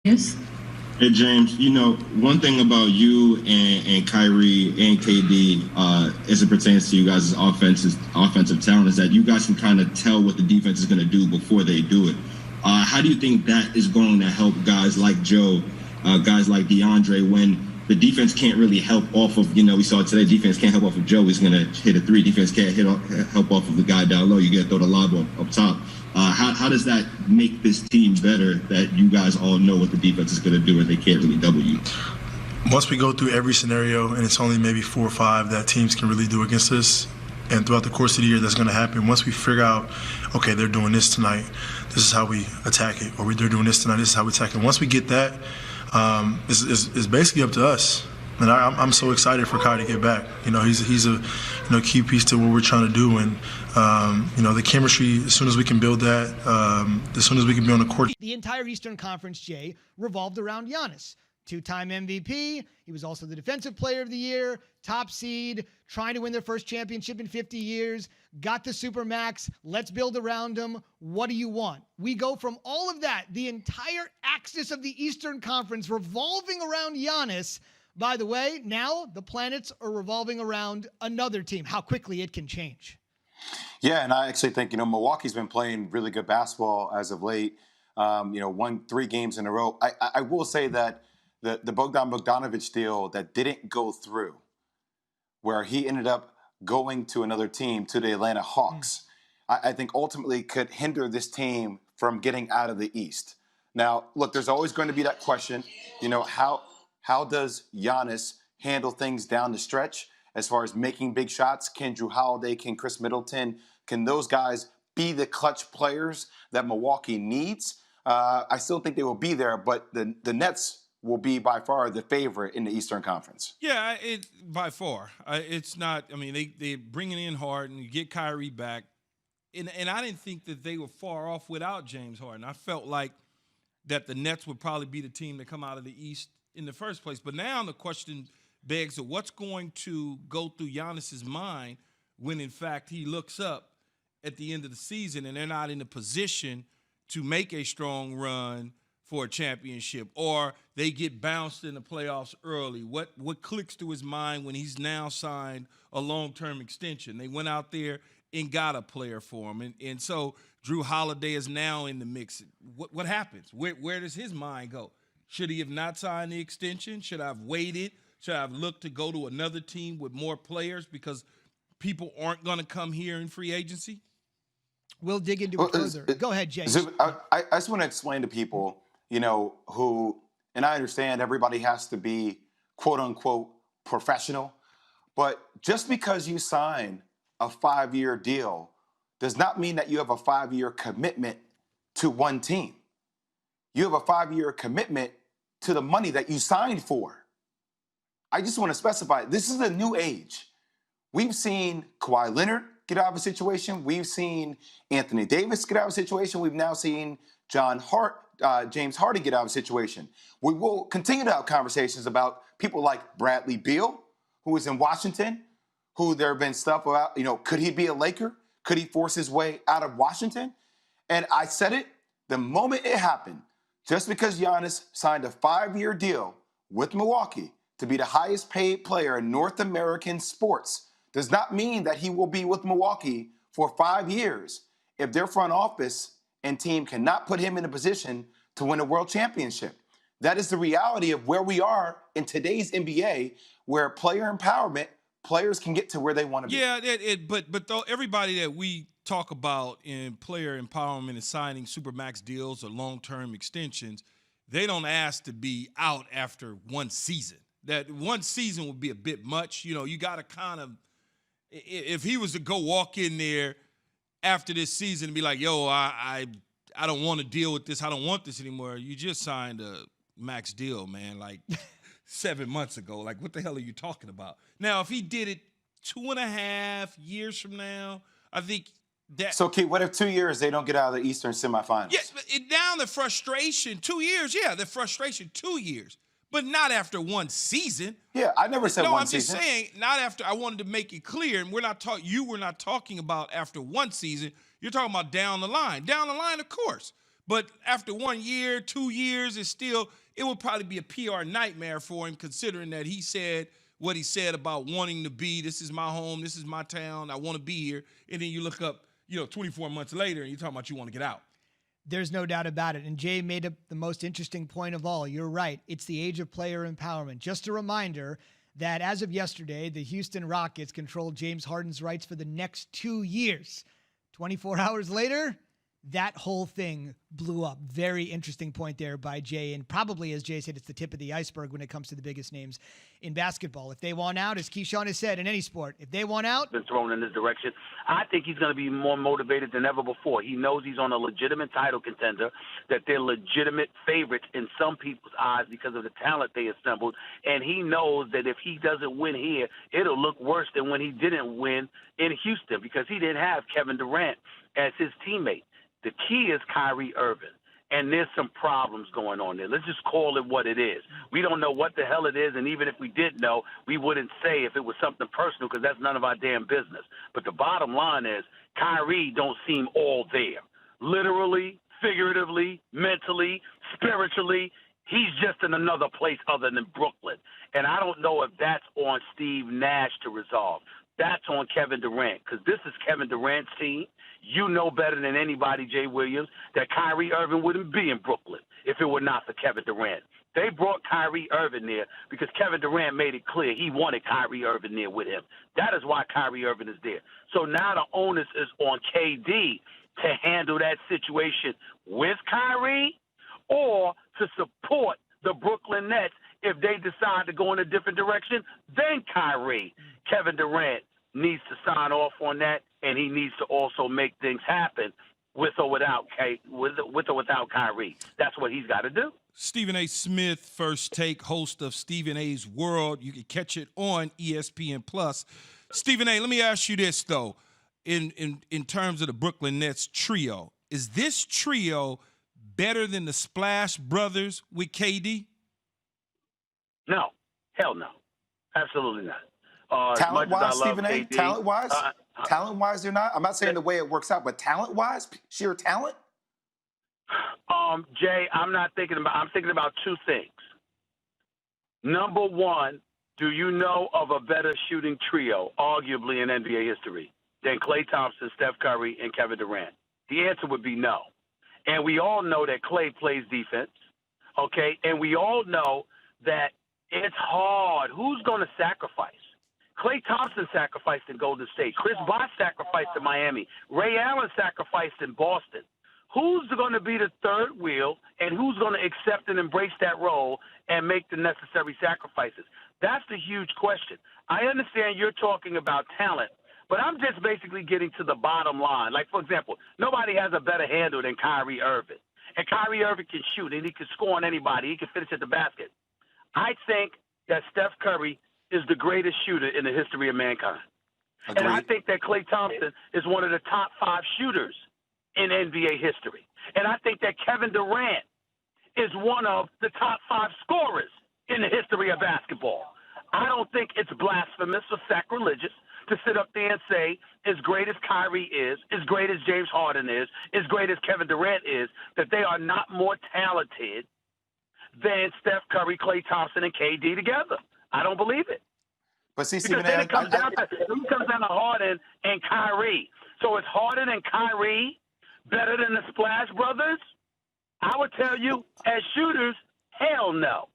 Yes. Hey James, one thing about you and Kyrie and KD, as it pertains to you guys' offensive talent, is that you guys can kind of tell what the defense is going to do before they do it. How do you think that is going to help guys like Joe, guys like DeAndre, when the defense can't really help off of, we saw today, defense can't help off of Joe. He's going to hit a three. Defense can't help off of the guy down low. You got to throw the lob up top. How does that make this team better that you guys all know what the defense is going to do and they can't really double you? Once we go through every scenario, and it's only maybe 4 or 5 that teams can really do against us, and throughout the course of the year that's going to happen, once we figure out, okay, they're doing this tonight, this is how we attack it, or they're doing this tonight, this is how we attack it. Once we get that, it's basically up to us. And I'm so excited for Kyrie to get back. He's a key piece to what we're trying to do, and the chemistry. As soon as we can build that, as soon as we can be on the court. The entire Eastern Conference, Jay, revolved around Giannis. Two-time MVP. He was also the Defensive Player of the Year, top seed, trying to win their first championship in 50 years. Got the Supermax. Let's build around him. What do you want? We go from all of that, the entire axis of the Eastern Conference revolving around Giannis. By the way, now the planets are revolving around another team, how quickly it can change. Yeah, and I actually think, Milwaukee's been playing really good basketball as of late, won 3 games in a row. I will say that the Bogdan Bogdanovic deal that didn't go through, where he ended up going to another team, to the Atlanta Hawks, I think ultimately could hinder this team from getting out of the East. Now, look, there's always going to be that question, how does Giannis handle things down the stretch as far as making big shots? Can Drew Holiday, can Chris Middleton, can those guys be the clutch players that Milwaukee needs? I still think they will be there, but the Nets will be by far the favorite in the Eastern Conference. Yeah, by far. It's not, they're bringing in Harden, you get Kyrie back, and I didn't think that they were far off without James Harden. I felt like that the Nets would probably be the team to come out of the East in the first place. But now the question begs of what's going to go through Giannis's mind when, in fact, he looks up at the end of the season and they're not in a position to make a strong run for a championship, or they get bounced in the playoffs early. What clicks to his mind when he's now signed a long-term extension? They went out there and got a player for him. And so Drew Holiday is now in the mix. What happens? Where does his mind go? Should he have not signed the extension? Should I have waited? Should I have looked to go to another team with more players because people aren't going to come here in free agency? We'll dig into it further. Go ahead, James. I just want to explain to people, who, and I understand everybody has to be quote unquote professional, but just because you sign a 5-year deal does not mean that you have a 5-year commitment to one team. You have a 5-year commitment to the money that you signed for. I just want to specify, this is a new age. We've seen Kawhi Leonard get out of a situation. We've seen Anthony Davis get out of a situation. We've now seen James Harden get out of a situation. We will continue to have conversations about people like Bradley Beal, who is in Washington, who there have been stuff about, could he be a Laker? Could he force his way out of Washington? And I said it the moment it happened. Just because Giannis signed a 5-year deal with Milwaukee to be the highest paid player in North American sports does not mean that he will be with Milwaukee for 5 years if their front office and team cannot put him in a position to win a world championship. That is the reality of where we are in today's NBA, where player empowerment, players can get to where they want to be. Yeah, but though everybody that we talk about in player empowerment and signing supermax deals or long-term extensions, they don't ask to be out after one season. That one season would be a bit much. You got to kind of, if he was to go walk in there after this season and be like, yo, I don't want to deal with this. I don't want this anymore. You just signed a max deal, man, like 7 months ago. Like, what the hell are you talking about? Now, if he did it 2.5 years from now, I think that. So, Keith, what if 2 years they don't get out of the Eastern semifinals? Yes, but down the frustration, 2 years, yeah, the frustration, 2 years. But not after one season. Yeah, I never said one season. No, I'm just saying, not after. I wanted to make it clear, and you were not talking about after one season. You're talking about down the line. Down the line, of course. But after 1 year, 2 years, it would probably be a PR nightmare for him, considering that he said what he said about wanting to be, this is my home, this is my town, I want to be here. And then you look up, 24 months later, and you're talking about you want to get out. There's no doubt about it. And Jay made up the most interesting point of all. You're right. It's the age of player empowerment. Just a reminder that as of yesterday, the Houston Rockets controlled James Harden's rights for the next 2 years. 24 hours later, that whole thing blew up. Very interesting point there by Jay. And probably, as Jay said, it's the tip of the iceberg when it comes to the biggest names in basketball. If they want out, as Keyshawn has said, in any sport, if they want out, been thrown in this direction. I think he's going to be more motivated than ever before. He knows he's on a legitimate title contender, that they're legitimate favorites in some people's eyes because of the talent they assembled. And he knows that if he doesn't win here, it'll look worse than when he didn't win in Houston because he didn't have Kevin Durant as his teammate. The key is Kyrie Irving, and there's some problems going on there. Let's just call it what it is. We don't know what the hell it is, and even if we did know, we wouldn't say if it was something personal because that's none of our damn business. But the bottom line is Kyrie don't seem all there. Literally, figuratively, mentally, spiritually, he's just in another place other than Brooklyn. And I don't know if that's on Steve Nash to resolve. That's on Kevin Durant because this is Kevin Durant's team. You know better than anybody, Jay Williams, that Kyrie Irving wouldn't be in Brooklyn if it were not for Kevin Durant. They brought Kyrie Irving there because Kevin Durant made it clear he wanted Kyrie Irving there with him. That is why Kyrie Irving is there. So now the onus is on KD to handle that situation with Kyrie or to support the Brooklyn Nets if they decide to go in a different direction than Kyrie. Kevin Durant needs to sign off on that, and he needs to also make things happen with or without Kyrie. That's what he's got to do. Stephen A. Smith, First Take, host of Stephen A.'s World. You can catch it on ESPN+. Stephen A., let me ask you this, though. In terms of the Brooklyn Nets trio, is this trio better than the Splash Brothers with KD? No. Hell no. Absolutely not. Talent-wise, Stephen A., talent-wise, they're not. I'm not saying the way it works out, but talent-wise, sheer talent? Jay, I'm thinking about two things. Number one, do you know of a better shooting trio, arguably in NBA history, than Klay Thompson, Steph Curry, and Kevin Durant? The answer would be no. And we all know that Klay plays defense, okay? And we all know that it's hard. Who's going to sacrifice? Klay Thompson sacrificed in Golden State. Chris Bosh sacrificed in Miami. Ray Allen sacrificed in Boston. Who's going to be the third wheel, and who's going to accept and embrace that role and make the necessary sacrifices? That's the huge question. I understand you're talking about talent, but I'm just basically getting to the bottom line. Like, for example, nobody has a better handle than Kyrie Irving. And Kyrie Irving can shoot, and he can score on anybody. He can finish at the basket. I think that Steph Curry is the greatest shooter in the history of mankind. Agreed. And I think that Klay Thompson is one of the top 5 shooters in NBA history. And I think that Kevin Durant is one of the top 5 scorers in the history of basketball. I don't think it's blasphemous or sacrilegious to sit up there and say, as great as Kyrie is, as great as James Harden is, as great as Kevin Durant is, that they are not more talented than Steph Curry, Klay Thompson, and KD together. I don't believe it. But see, because then it comes down to Harden and Kyrie. So is Harden and Kyrie better than the Splash Brothers? I would tell you, as shooters, hell no.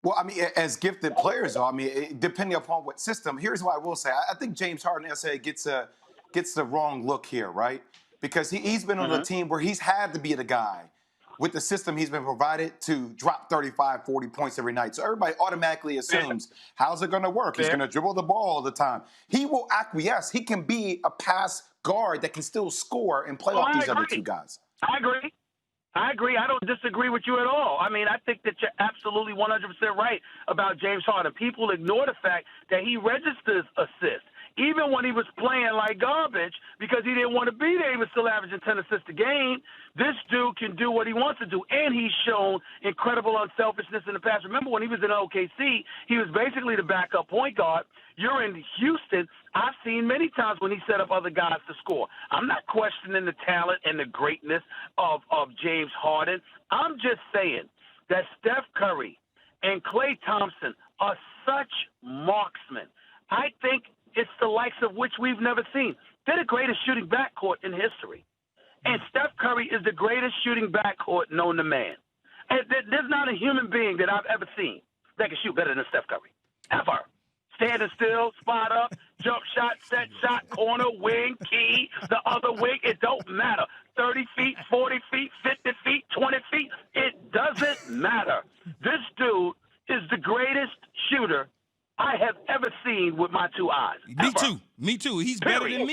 Well, I mean, as gifted players, though, I mean, depending upon what system, here's what I will say. I think James Harden, I say, gets the wrong look here, right? Because he's been on a team where he's had to be the guy with the system he's been provided to drop 35, 40 points every night. So everybody automatically assumes, how's it going to work? He's going to dribble the ball all the time. He will acquiesce. He can be a pass guard that can still score and play off these other two guys. I agree. I don't disagree with you at all. I mean, I think that you're absolutely 100% right about James Harden. People ignore the fact that he registers assists. Even when he was playing like garbage because he didn't want to be there, he was still averaging 10 assists a game This dude can do what he wants to do, and he's shown incredible unselfishness in the past. Remember when he was in OKC, he was basically the backup point guard. You're in Houston. I've seen many times when he set up other guys to score. I'm not questioning the talent and the greatness of James Harden. I'm just saying that Steph Curry and Klay Thompson are such marksmen. I think it's the likes of which we've never seen. They're the greatest shooting backcourt in history. And Steph Curry is the greatest shooting backcourt known to man. And there's not a human being that I've ever seen that can shoot better than Steph Curry. Ever. Standing still, spot up, jump shot, set shot, corner, wing, key, the other wing. It don't matter. 30 feet, 40 feet, 50 feet, 20 feet. It doesn't matter. This dude is the greatest shooter I have ever seen with my two eyes. Me too. He's better than me.